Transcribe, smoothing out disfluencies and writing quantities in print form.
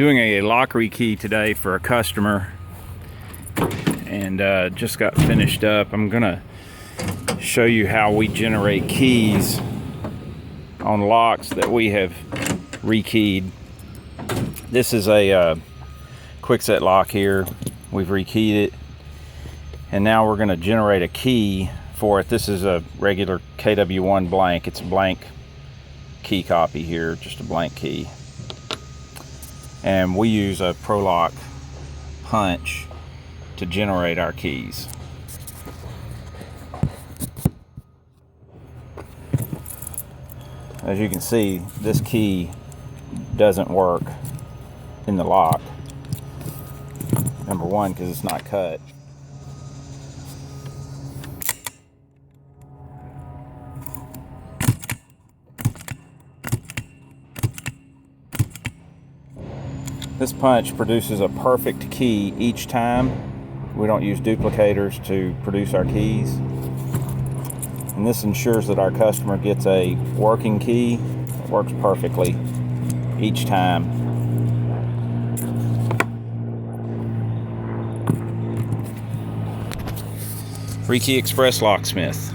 Doing a lock rekey today for a customer, and just got finished up. I'm gonna show you how we generate keys on locks that we have rekeyed. This is a quickset lock here. We've rekeyed it, and now we're going to generate a key for it. This is a regular KW1 blank. It's a blank key copy here, just a blank key. And we use a ProLock punch to generate our keys. As you can see, this key doesn't work in the lock. Number one, because it's not cut. This punch produces a perfect key each time. We don't use duplicators to produce our keys. And this ensures that our customer gets a working key that works perfectly each time. Rekey Express Locksmith.